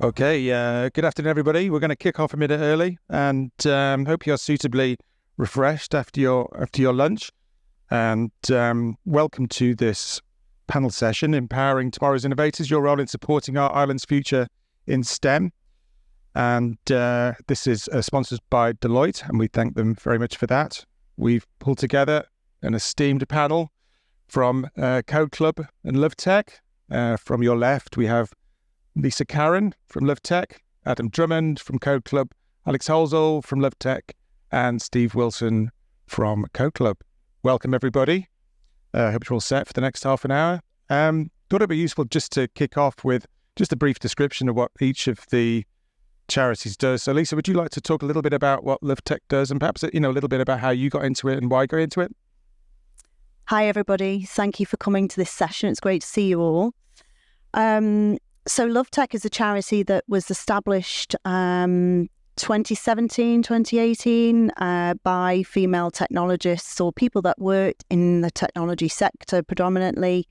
Okay, good afternoon, everybody. We're going to kick off a minute early, and hope you're suitably refreshed after your lunch. And welcome to this panel session, Empowering Tomorrow's Innovators, your role in supporting our island's future in STEM. And this is sponsored by Deloitte, and we thank them very much for that. We've pulled together an esteemed panel from Code Club and Love Tech. From your left, we have Lisa Karen from Love Tech, Adam Drummond from Code Club, Alex Holzel from Love Tech, and Steve Wilson from Code Club. Welcome, everybody. Hope you're all set for the next half an hour. Thought it'd be useful just to kick off with just a brief description of what each of the charities does. So, Lisa, would you like to talk a little bit about what Love Tech does, and perhaps a little bit about how you got into it and why you got into it? Hi, everybody. Thank you for coming to this session. It's great to see you all. So Love Tech is a charity that was established 2017, 2018 by female technologists or people that worked in the technology sector predominantly,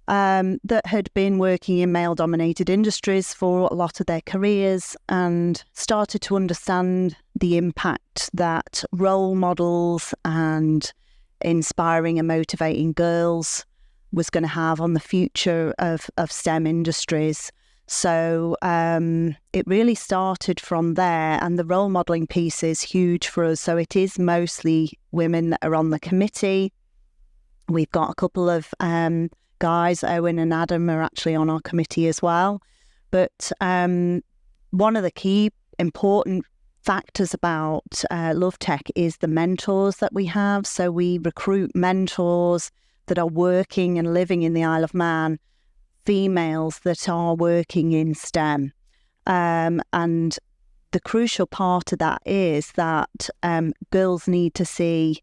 that had been working in male-dominated industries for a lot of their careers and started to understand the impact that role models and inspiring and motivating girls was going to have on the future of STEM industries. So it really started from there, and the role modelling piece is huge for us. So it is mostly women that are on the committee. We've got a couple of guys, Owen and Adam, are actually on our committee as well. But one of the key important factors about Love Tech is the mentors that we have. So we recruit mentors that are working and living in the Isle of Man, females that are working in STEM. And the crucial part of that is that girls need to see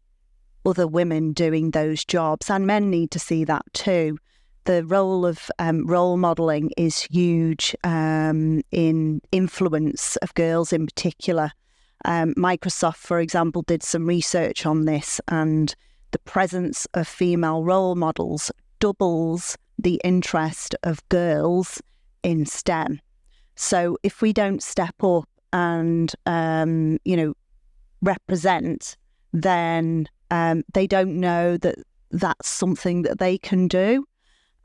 other women doing those jobs, and men need to see that too. The role of role modelling is huge in influence of girls in particular. Microsoft, for example, did some research on this, and the presence of female role models doubles the interest of girls in STEM. So if we don't step up and, represent, then they don't know that that's something that they can do.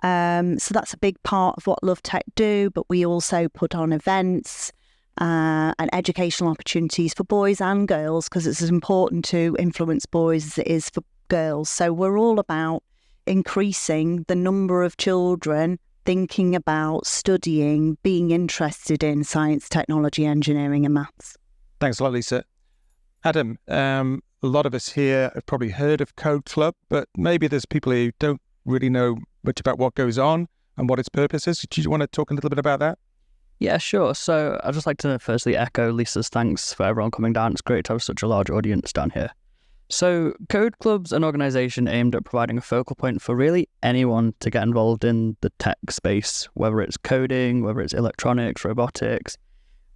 So that's a big part of what Love Tech do, but we also put on events and educational opportunities for boys and girls, because it's as important to influence boys as it is for girls. So we're all about increasing the number of children thinking about studying, being interested in science, technology, engineering and maths. Thanks a lot, Lisa. Adam, a lot of us here have probably heard of Code Club, but maybe there's people who don't really know much about what goes on and what its purpose is. Do you want to talk a little bit about that? Yeah, sure. So I'd just like to firstly echo Lisa's thanks for everyone coming down. It's great to have such a large audience down here. So Code Club's an organisation aimed at providing a focal point for really anyone to get involved in the tech space, whether it's coding, whether it's electronics, robotics.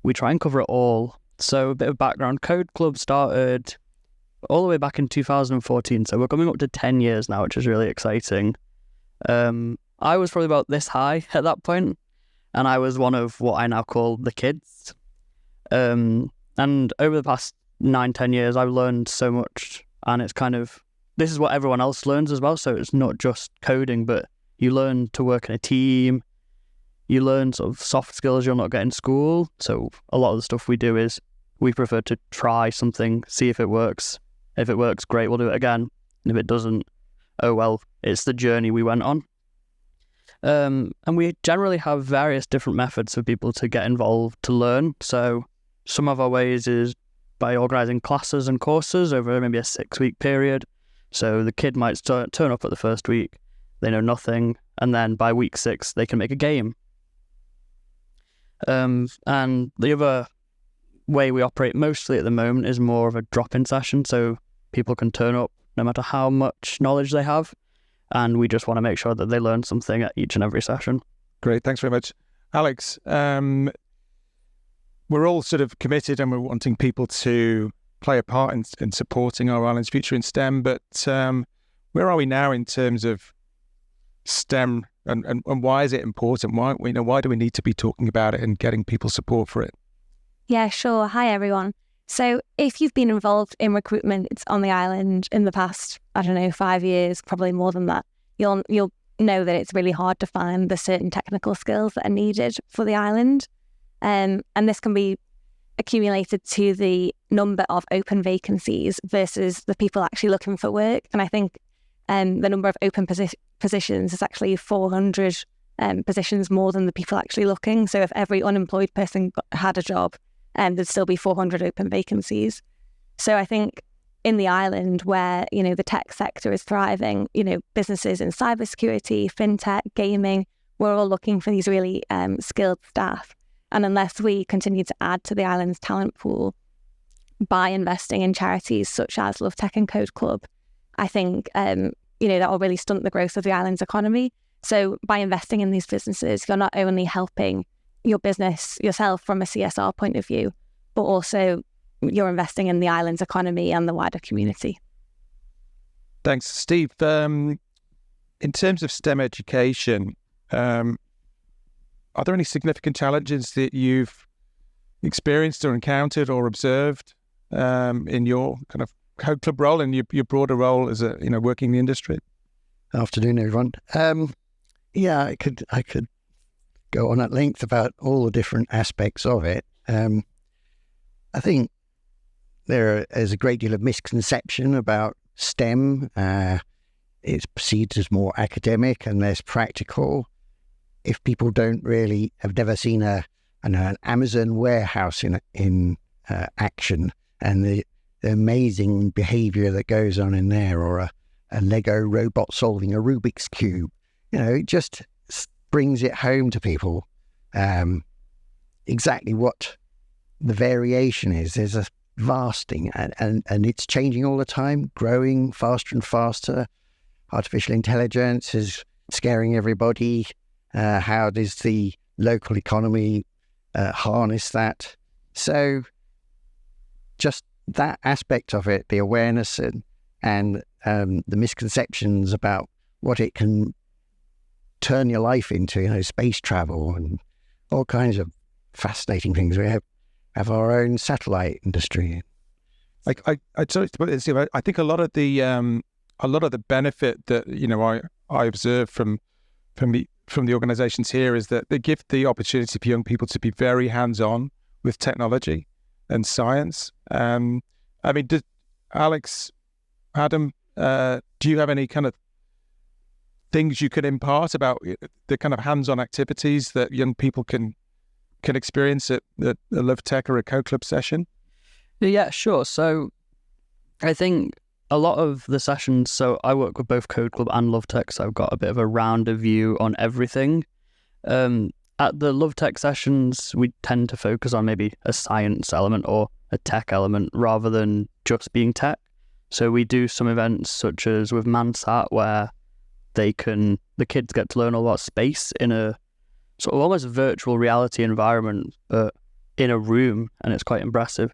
We try and cover it all. So a bit of background, Code Club started all the way back in 2014, so we're coming up to 10 years now, which is really exciting. I was probably about this high at that point, and I was one of what I now call the kids. And over the past 9-10 years, I've learned so much, and it's this is what everyone else learns as well. So it's not just coding, but you learn to work in a team. You learn sort of soft skills you'll not get in school. So a lot of the stuff we do is we prefer to try something, see if it works. If it works, great, we'll do it again. And if it doesn't, oh well, it's the journey we went on. And we generally have various different methods for people to get involved, to learn. So some of our ways is by organising classes and courses over maybe a 6-week period. So the kid might turn up at the first week, they know nothing, and then by week 6 they can make a game. And the other way we operate mostly at the moment is more of a drop-in session, so people can turn up no matter how much knowledge they have, and we just want to make sure that they learn something at each and every session. Great, thanks very much. Alex, we're all sort of committed and we're wanting people to play a part in supporting our island's future in STEM, but where are we now in terms of STEM and why is it important? Why do we need to be talking about it and getting people support for it? Yeah, sure. Hi, everyone. So if you've been involved in recruitment on the island in the past, 5 years, probably more than that, you'll know that it's really hard to find the certain technical skills that are needed for the island. And this can be accumulated to the number of open vacancies versus the people actually looking for work. And I think the number of open positions is actually 400 positions more than the people actually looking. So if every unemployed person had a job, there'd still be 400 open vacancies. So I think in the island where, the tech sector is thriving, businesses in cybersecurity, fintech, gaming, we're all looking for these really skilled staff. And unless we continue to add to the island's talent pool by investing in charities such as Love Tech and Code Club, I think, that will really stunt the growth of the island's economy. So by investing in these businesses, you're not only helping your business yourself from a CSR point of view, but also you're investing in the island's economy and the wider community. Thanks, Steve. In terms of STEM education, are there any significant challenges that you've experienced or encountered or observed in your kind of Code Club role and your broader role as working in the industry? Afternoon, everyone. I could go on at length about all the different aspects of it. I think there is a great deal of misconception about STEM. It's perceived as more academic and less practical. If people have never seen an Amazon warehouse in action and the amazing behaviour that goes on in there, or a Lego robot solving a Rubik's Cube, it just brings it home to people exactly what the variation is. There's a vast thing, and it's changing all the time, growing faster and faster. Artificial intelligence is scaring everybody. How does the local economy harness that? So just that aspect of it, the awareness and the misconceptions about what it can turn your life into, space travel and all kinds of fascinating things. We have our own satellite industry. I think a lot of the benefit that I observe from the organisations here is that they give the opportunity for young people to be very hands-on with technology and science. Alex, Adam, do you have any kind of things you could impart about the kind of hands-on activities that young people can experience at a Love Tech or a Code Club session? Yeah, sure. So I think a lot of the sessions, so I work with both Code Club and Love Tech, so I've got a bit of a rounder view on everything. At the Love Tech sessions, we tend to focus on maybe a science element or a tech element rather than just being tech. So we do some events such as with Mansat where the kids get to learn all about space in a sort of almost virtual reality environment, but in a room, and it's quite impressive.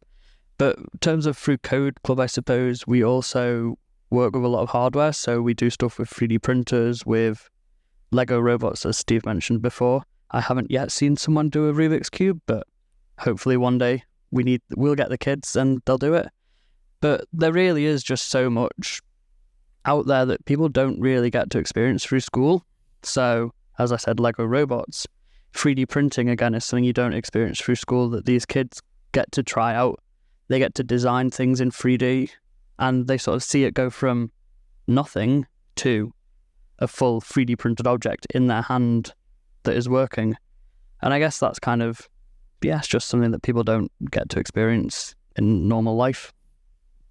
But in terms of through Code Club, I suppose, we also work with a lot of hardware. So we do stuff with 3D printers, with Lego robots, as Steve mentioned before. I haven't yet seen someone do a Rubik's Cube, but hopefully one day we'll get the kids and they'll do it. But there really is just so much out there that people don't really get to experience through school. So, as I said, Lego robots, 3D printing, again, is something you don't experience through school that these kids get to try out. They get to design things in 3D and they sort of see it go from nothing to a full 3D printed object in their hand that is working. And I guess that's kind of, it's just something that people don't get to experience in normal life.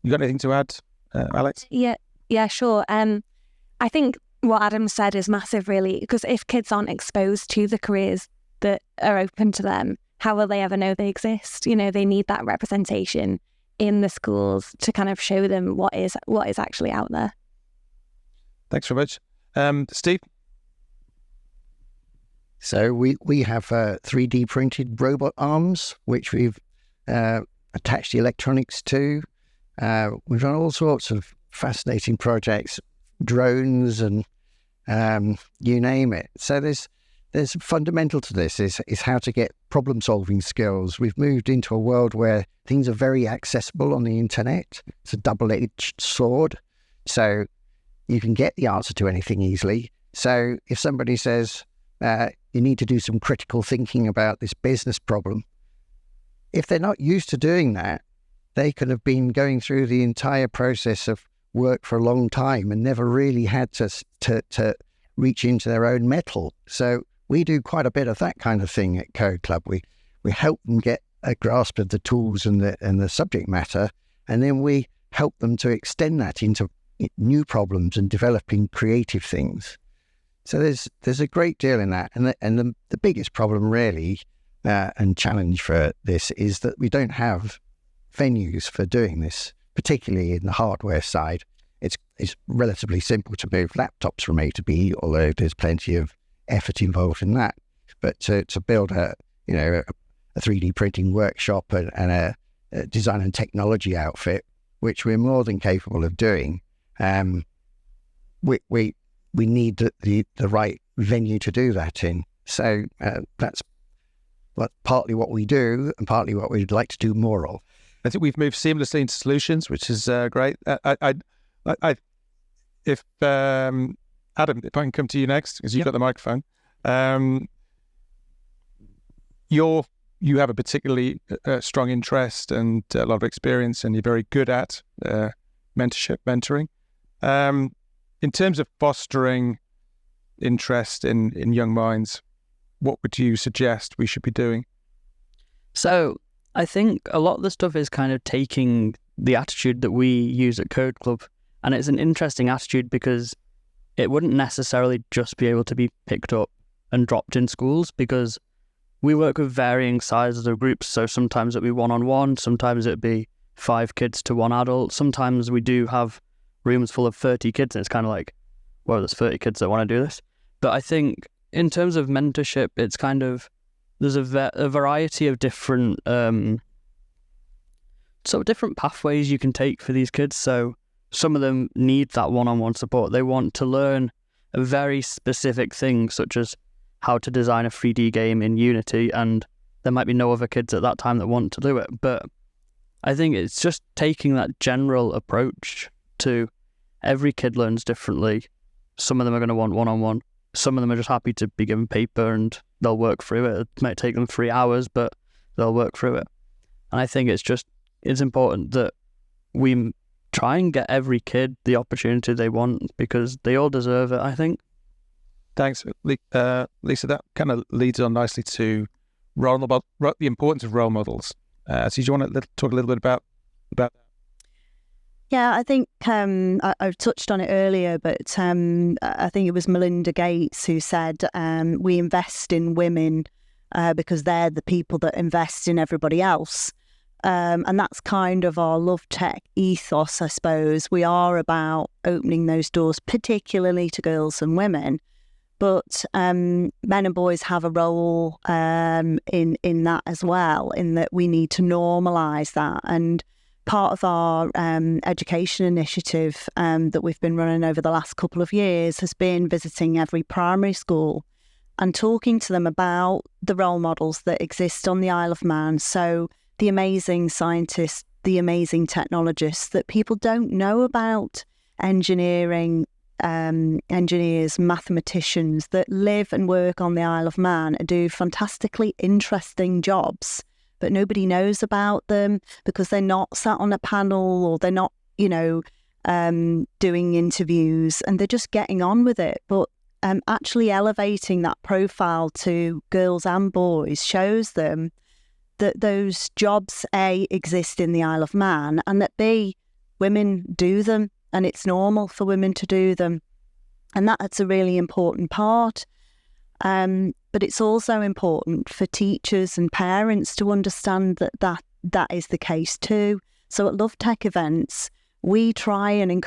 You got anything to add, Alex? Yeah, sure. I think what Adam said is massive, really, because if kids aren't exposed to the careers that are open to them, how will they ever know they exist? They need that representation in the schools to kind of show them what is actually out there. Thanks very much. Steve? So we have 3D printed robot arms, which we've attached the electronics to. We've done all sorts of fascinating projects, drones and you name it. So there's fundamental to this is how to get problem solving skills. We've moved into a world where things are very accessible on the internet. It's a double-edged sword. So you can get the answer to anything easily. So if somebody says you need to do some critical thinking about this business problem, if they're not used to doing that, they could have been going through the entire process of work for a long time and never really had to reach into their own metal. So we do quite a bit of that kind of thing at Code Club. We help them get a grasp of the tools and the subject matter, and then we help them to extend that into new problems and developing creative things. So there's a great deal in that, and the biggest problem really and challenge for this is that we don't have venues for doing this, particularly in the hardware side. It's relatively simple to move laptops from A to B, although there's plenty of effort involved in that. But to build a 3D printing workshop and a design and technology outfit, which we're more than capable of doing, we need the right venue to do that in. So that's partly what we do and partly what we'd like to do more of. I think we've moved seamlessly into solutions, which is great. If Adam, if I can come to you next, because you've got the microphone. You have a particularly strong interest and a lot of experience, and you're very good at mentoring. In terms of fostering interest in young minds, what would you suggest we should be doing? So I think a lot of the stuff is kind of taking the attitude that we use at Code Club, and it's an interesting attitude because it wouldn't necessarily just be able to be picked up and dropped in schools, because we work with varying sizes of groups. So sometimes it'd be one-on-one, sometimes it'd be 5 kids to 1 adult. Sometimes we do have rooms full of 30 kids, and it's kind of like, well, there's 30 kids that want to do this. But I think in terms of mentorship, it's kind of, there's a variety of different different pathways you can take for these kids. So some of them need that one-on-one support. They want to learn a very specific thing, such as how to design a 3D game in Unity, and there might be no other kids at that time that want to do it. But I think it's just taking that general approach to every kid learns differently. Some of them are going to want one-on-one. Some of them are just happy to be given paper and they'll work through it. It might take them 3 hours, but they'll work through it. And I think it's important that we try and get every kid the opportunity they want, because they all deserve it, I think. Thanks, Lisa. That kind of leads on nicely to the importance of role models. So do you want to talk a little bit about that? Yeah, I think I've touched on it earlier, but I think it was Melinda Gates who said we invest in women because they're the people that invest in everybody else. And that's kind of our Love Tech ethos, I suppose. We are about opening those doors, particularly to girls and women. But men and boys have a role in that as well, in that we need to normalise that. And part of our education initiative that we've been running over the last couple of years has been visiting every primary school and talking to them about the role models that exist on the Isle of Man. So the amazing scientists, the amazing technologists that people don't know about, engineers, mathematicians that live and work on the Isle of Man and do fantastically interesting jobs, but nobody knows about them because they're not sat on a panel or they're not, doing interviews, and they're just getting on with it. But actually elevating that profile to girls and boys shows them that those jobs, A, exist in the Isle of Man, and that B, women do them, and it's normal for women to do them. And that's a really important part. But it's also important for teachers and parents to understand that is the case too. So at Love Tech events, we try and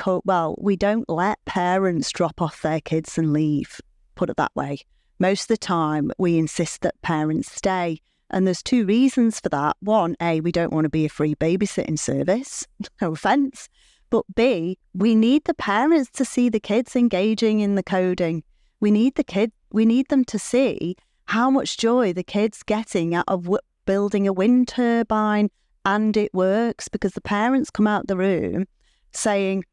we don't let parents drop off their kids and leave, put it that way. Most of the time, we insist that parents stay. And there's 2 reasons for that. One, A, we don't want to be a free babysitting service, no offence. But B, we need the parents to see the kids engaging in the coding. We need the kids. We need them to see how much joy the kids getting out of building a wind turbine, and it works, because the parents come out the room saying,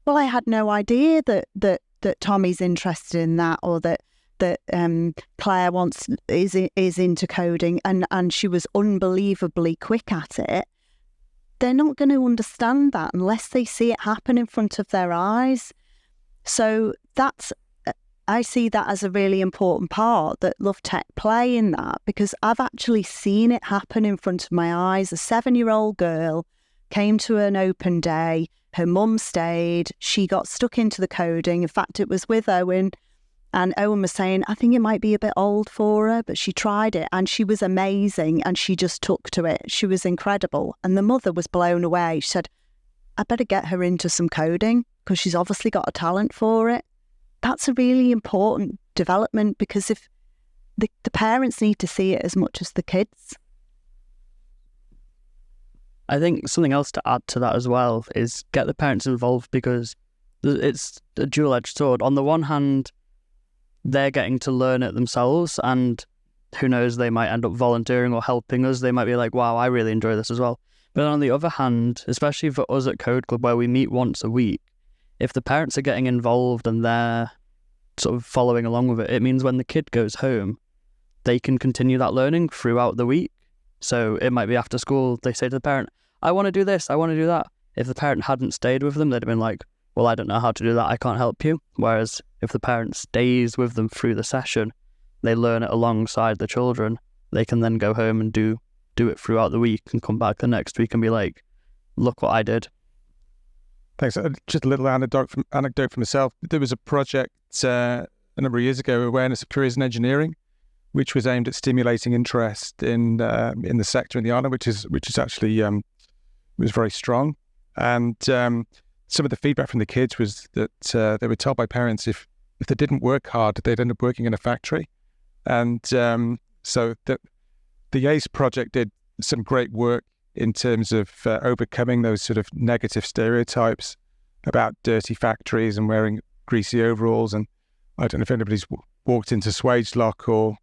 "Well, I had no idea that Tommy's interested in that, or that Claire is into coding, and she was unbelievably quick at it." They're not going to understand that unless they see it happen in front of their eyes. So I see that as a really important part that Love Tech play in that, because I've actually seen it happen in front of my eyes. A 7-year-old girl came to an open day. Her mum stayed. She got stuck into the coding. In fact, it was with Owen. And Owen was saying, I think it might be a bit old for her, but she tried it and she was amazing, and she just took to it. She was incredible. And the mother was blown away. She said, I better get her into some coding because she's obviously got a talent for it. That's a really important development, because if the parents need to see it as much as the kids. I think something else to add to that as well is get the parents involved, because it's a dual-edged sword. On the one hand, they're getting to learn it themselves, and who knows, they might end up volunteering or helping us. They might be like, wow, I really enjoy this as well. But on the other hand, especially for us at Code Club, where we meet once a week, if the parents are getting involved and they're sort of following along with it, it means when the kid goes home, they can continue that learning throughout the week. So it might be after school, they say to the parent, I want to do this, I want to do that. If the parent hadn't stayed with them, they'd have been like, well, I don't know how to do that, I can't help you. Whereas if the parent stays with them through the session, they learn it alongside the children, they can then go home and do it throughout the week and come back the next week and be like, look what I did. Thanks. Just a little anecdote for myself. There was a project a number of years ago, Awareness of Careers in Engineering, which was aimed at stimulating interest in the sector in the island, which is actually was very strong. And some of the feedback from the kids was that they were told by parents if they didn't work hard, they'd end up working in a factory. And so the ACE project did some great work in terms of overcoming those sort of negative stereotypes about dirty factories and wearing greasy overalls. And I don't know if anybody's walked into Swagelock or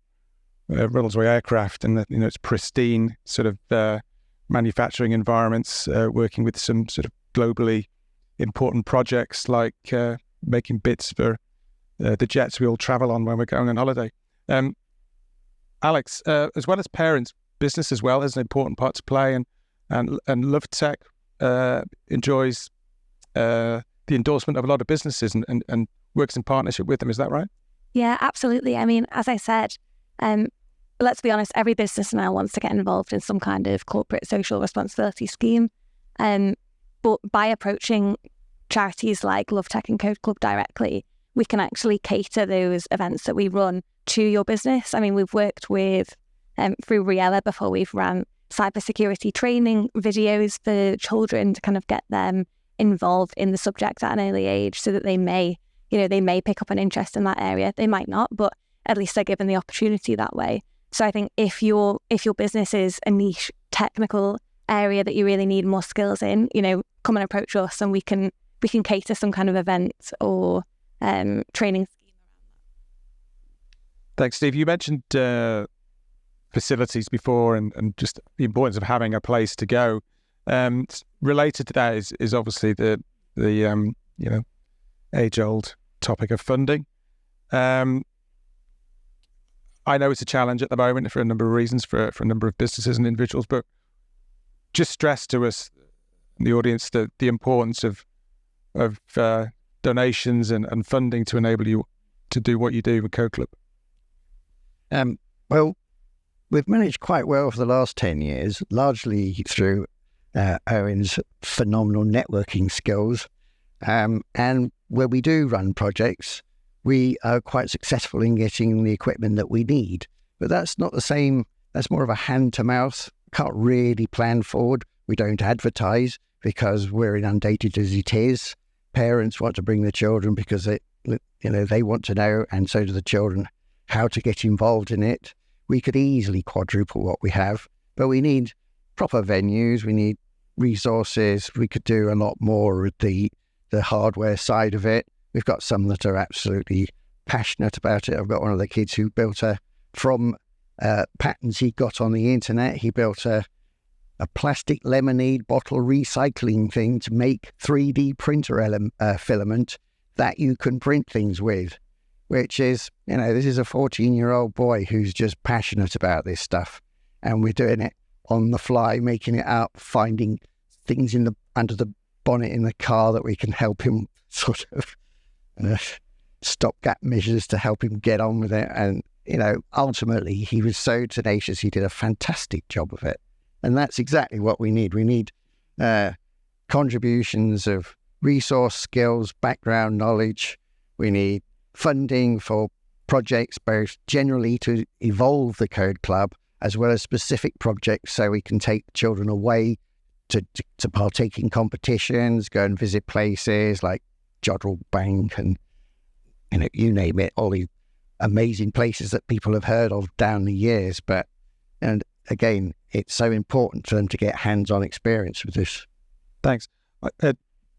Ronaldsway Aircraft, and it's pristine sort of manufacturing environments, working with some sort of globally important projects like making bits for the jets we all travel on when we're going on holiday. Alex, as well as parents, business as well has an important part to play, and Love Tech enjoys the endorsement of a lot of businesses and works in partnership with them. Is that right? Yeah, absolutely. I mean, as I said, let's be honest, every business now wants to get involved in some kind of corporate social responsibility scheme. But by approaching charities like Love Tech and Code Club directly, we can actually cater those events that we run to your business. I mean, we've worked with, through Riella before, we've ran cybersecurity training videos for children to kind of get them involved in the subject at an early age, so that they may pick up an interest in that area. They might not, but at least they're given the opportunity that way. So I think if your business is a niche technical area that you really need more skills in, come and approach us, and we can cater some kind of event or training scheme. Thanks, Steve. You mentioned facilities before and just the importance of having a place to go. Related to that is obviously the age-old topic of funding. I know it's a challenge at the moment for a number of reasons for a number of businesses and individuals, but just stress to us, the audience, the importance of donations and funding to enable you to do what you do with Code Club. Well, we've managed quite well for the last 10 years, largely through Owen's phenomenal networking skills. And where we do run projects, we are quite successful in getting the equipment that we need. But that's not the same. That's more of a hand-to-mouth. Can't really plan forward. We don't advertise because we're inundated as it is. Parents want to bring their children because they want to know, and so do the children, how to get involved in it. We could easily quadruple what we have, but we need proper venues. We need resources. We could do a lot more with the hardware side of it. We've got some that are absolutely passionate about it. I've got one of the kids who built from patterns he got on the internet, he built a plastic lemonade bottle recycling thing to make 3D printer filament that you can print things with, which is, this is a 14-year-old boy who's just passionate about this stuff. And we're doing it on the fly, making it up, finding things under the bonnet in the car that we can help him sort of stopgap measures to help him get on with it. And, ultimately he was so tenacious, he did a fantastic job of it. And that's exactly what we need. We need contributions of resource, skills, background, knowledge. We need funding for projects, both generally to evolve the Code Club, as well as specific projects so we can take children away to partake in competitions, go and visit places like Jodrell Bank and you name it, all the amazing places that people have heard of down the years. And again, it's so important for them to get hands-on experience with this. Thanks.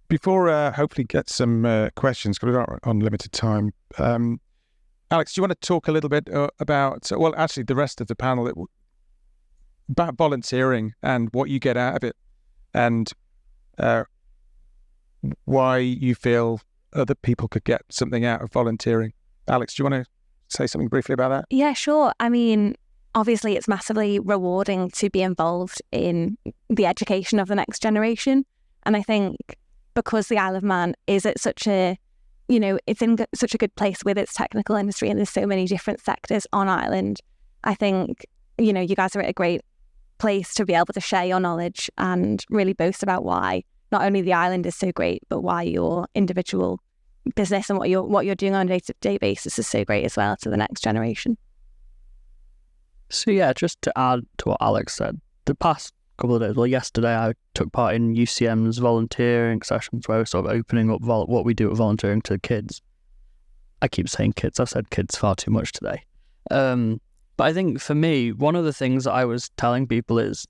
Before hopefully get some questions, because we're on limited time, Alex, do you want to talk a little bit about, the rest of the panel, about volunteering and what you get out of it, and why you feel other people could get something out of volunteering? Alex, do you want to say something briefly about that? Yeah, sure. I mean, obviously it's massively rewarding to be involved in the education of the next generation. And I think because the Isle of Man is at such a, it's in such a good place with its technical industry, and there's so many different sectors on Ireland, I think, you guys are at a great place to be able to share your knowledge and really boast about why not only the island is so great, but why your individual business and what you're doing on a day-to-day basis is so great as well to the next generation. So yeah, just to add to what Alex said, the past couple of days, yesterday I took part in UCM's volunteering sessions where we're sort of opening up what we do with volunteering to kids. I keep saying kids, I've said kids far too much today. But I think for me, one of the things that I was telling people is,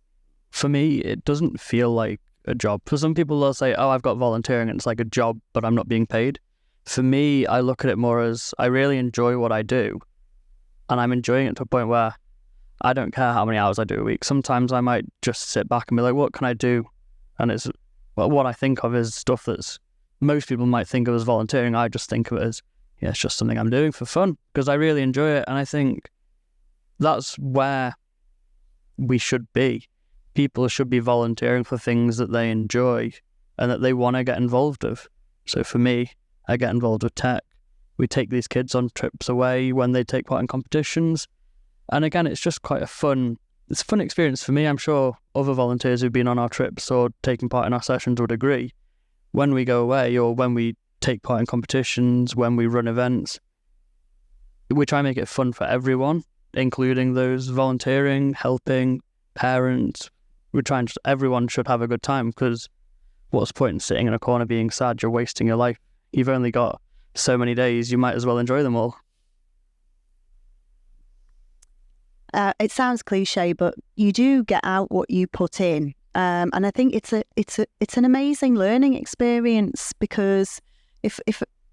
for me, it doesn't feel like a job. For some people, they'll say, oh, I've got volunteering and it's like a job, but I'm not being paid. For me, I look at it more as I really enjoy what I do, and I'm enjoying it to a point where I don't care how many hours I do a week. Sometimes I might just sit back and be like, what can I do? And it's what I think of is stuff that's most people might think of as volunteering. I just think of it as, it's just something I'm doing for fun because I really enjoy it. And I think that's where we should be. People should be volunteering for things that they enjoy and that they want to get involved with. So for me, I get involved with tech. We take these kids on trips away when they take part in competitions. And again, it's just quite a fun experience for me. I'm sure other volunteers who've been on our trips or taking part in our sessions would agree. When we go away or when we take part in competitions, when we run events, we try and make it fun for everyone, including those volunteering, helping, parents. We try and everyone should have a good time, because what's the point in sitting in a corner being sad? You're wasting your life. You've only got so many days, you might as well enjoy them all. It sounds cliche, but you do get out what you put in, and I think it's an amazing learning experience, because if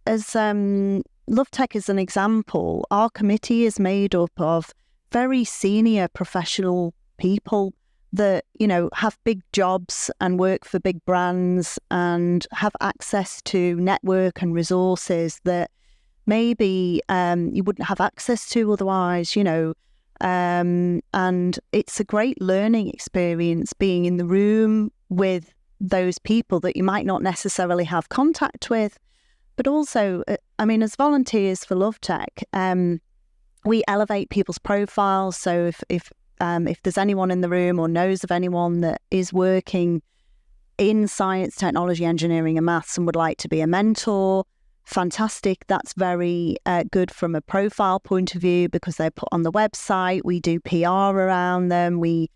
as Love Tech is an example, our committee is made up of very senior professional people that have big jobs and work for big brands and have access to network and resources that maybe you wouldn't have access to otherwise. And it's a great learning experience being in the room with those people that you might not necessarily have contact with. But also, as volunteers for Love Tech, we elevate people's profiles. So if there's anyone in the room or knows of anyone that is working in science, technology, engineering and maths and would like to be a mentor, fantastic. That's very good from a profile point of view, because they're put on the website. We do PR around them. We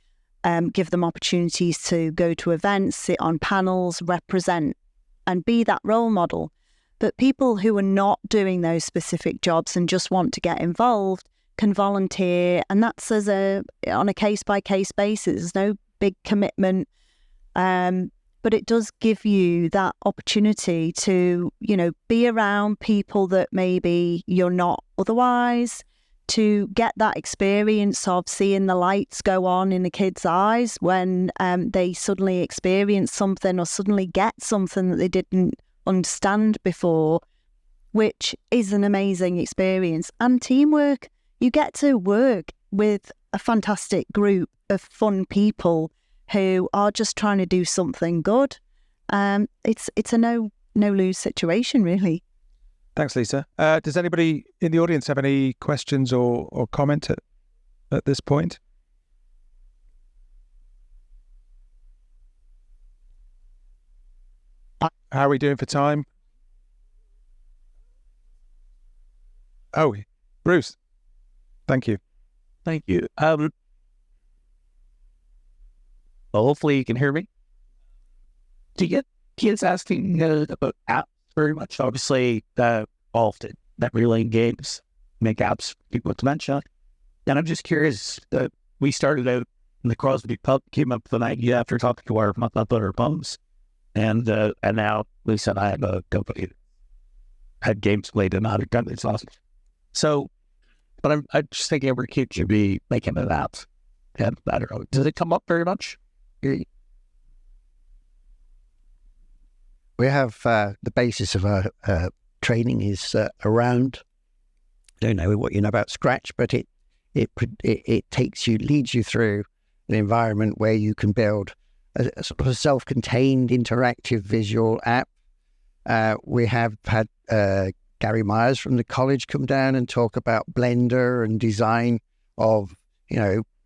give them opportunities to go to events, sit on panels, represent and be that role model. But people who are not doing those specific jobs and just want to get involved can volunteer, and that's on a case-by-case basis. There's no big commitment. but it does give you that opportunity to, be around people that maybe you're not otherwise, to get that experience of seeing the lights go on in the kids' eyes when they suddenly experience something or suddenly get something that they didn't understand before, which is an amazing experience. And teamwork, you get to work with a fantastic group of fun people who are just trying to do something good. It's a no-lose situation, really. Thanks, Lisa. Does anybody in the audience have any questions or comment at this point? How are we doing for time? Oh, Bruce. Thank you. Thank you. Well, hopefully you can hear me. Do you get kids asking about apps very much? Obviously, often that relaying games make apps for people with dementia. And I'm just curious, we started out in the Crosby pub, came up with an idea after talking to our mums. And now Lisa and I have a company that had games played in 100 countries. Awesome. So, but I'm just thinking every kid should be making an app. And I don't know, does it come up very much? We have the basis of our training is around. I don't know what you know about Scratch, but it leads you through an environment where you can build a sort of a self-contained interactive visual app. We have had Gary Myers from the college come down and talk about Blender and design of,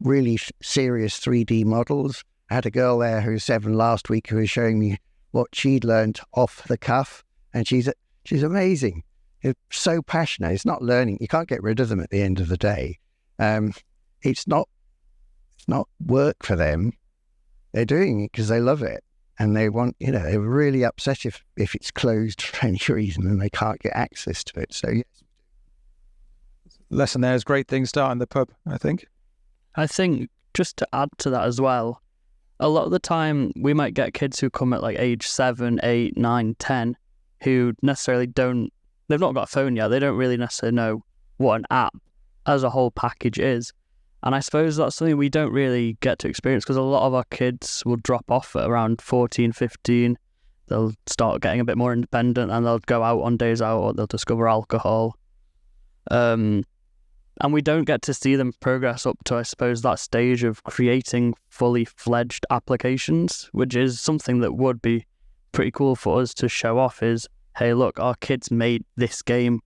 really serious 3D models. I had a girl there who's 7 last week who was showing me what she'd learned off the cuff, and she's amazing. It's so passionate. It's not learning. You can't get rid of them at the end of the day. It's not work for them. They're doing it because they love it, and they want, they're really upset if it's closed for any reason and they can't get access to it. So yes. Lesson there is great things start in the pub, I think. I think just to add to that as well, a lot of the time we might get kids who come at like age 7, 8, 9, 10 who necessarily they've not got a phone yet. They don't really necessarily know what an app as a whole package is. And I suppose that's something we don't really get to experience because a lot of our kids will drop off at around 14, 15. They'll start getting a bit more independent and they'll go out on days out or they'll discover alcohol. And we don't get to see them progress up to, I suppose, that stage of creating fully fledged applications, which is something that would be pretty cool for us to show off is, hey, look, our kids made this game.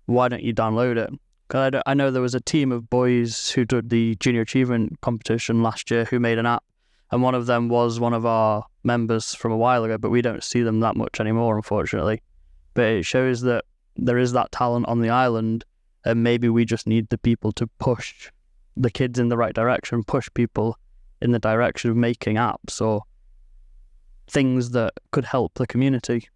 Why don't you download it? Because I know there was a team of boys who did the Junior Achievement competition last year who made an app, and one of them was one of our members from a while ago, but we don't see them that much anymore, unfortunately. But it shows that there is that talent on the island, and maybe we just need the people to push the kids in the right direction, push people in the direction of making apps or things that could help the community.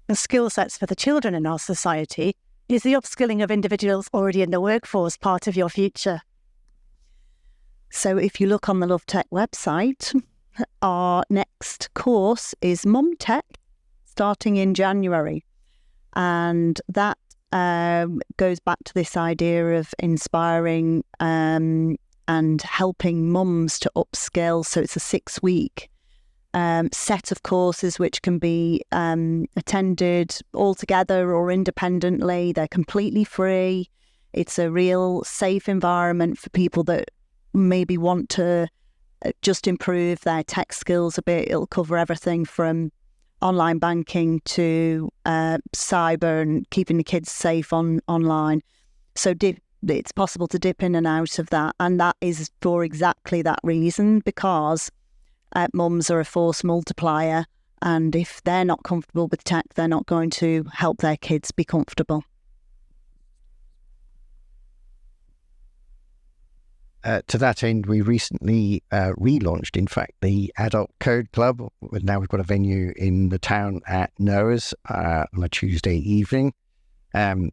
The skill sets for the children in our society is the upskilling of individuals already in the workforce part of your future. So if you look on the Love Tech website, our next course is Mum Tech, starting in January. And that goes back to this idea of inspiring and helping mums to upskill. So it's a 6-week set of courses which can be attended all together or independently. They're completely free. It's a real safe environment for people that maybe want to just improve their tech skills a bit. It'll cover everything from online banking to cyber and keeping the kids safe online. So it's possible to dip in and out of that. And that is for exactly that reason, because mums are a force multiplier. And if they're not comfortable with tech, they're not going to help their kids be comfortable. To that end, we recently relaunched, in fact, the Adult Code Club. Now we've got a venue in the town at Noah's on a Tuesday evening,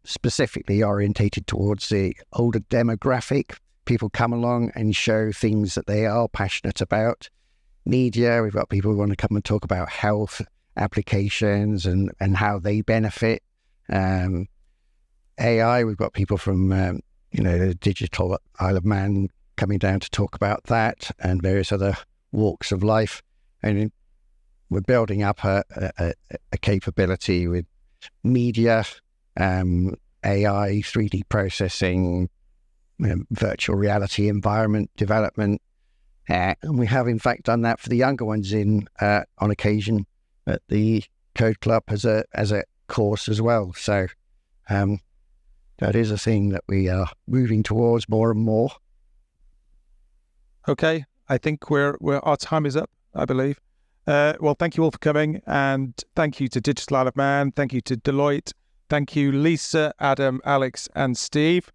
specifically orientated towards the older demographic, people come along and show things that they are passionate about. Media, we've got people who want to come and talk about health applications and how they benefit. AI, we've got people from, the digital Isle of Man coming down to talk about that and various other walks of life. And we're building up a capability with media, AI, 3D processing, virtual reality environment development. And we have, in fact, done that for the younger ones on occasion at the Code Club as a course as well. So that is a thing that we are moving towards more and more. Okay, I think our time is up, I believe. Well, thank you all for coming, and thank you to Digital Isle of Man. Thank you to Deloitte. Thank you, Lisa, Adam, Alex, and Steve.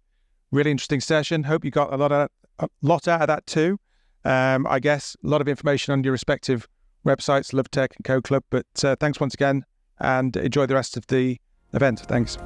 Really interesting session. Hope you got a lot out of that too. I guess a lot of information on your respective websites, LoveTech and Code Club. But thanks once again, and enjoy the rest of the event. Thanks.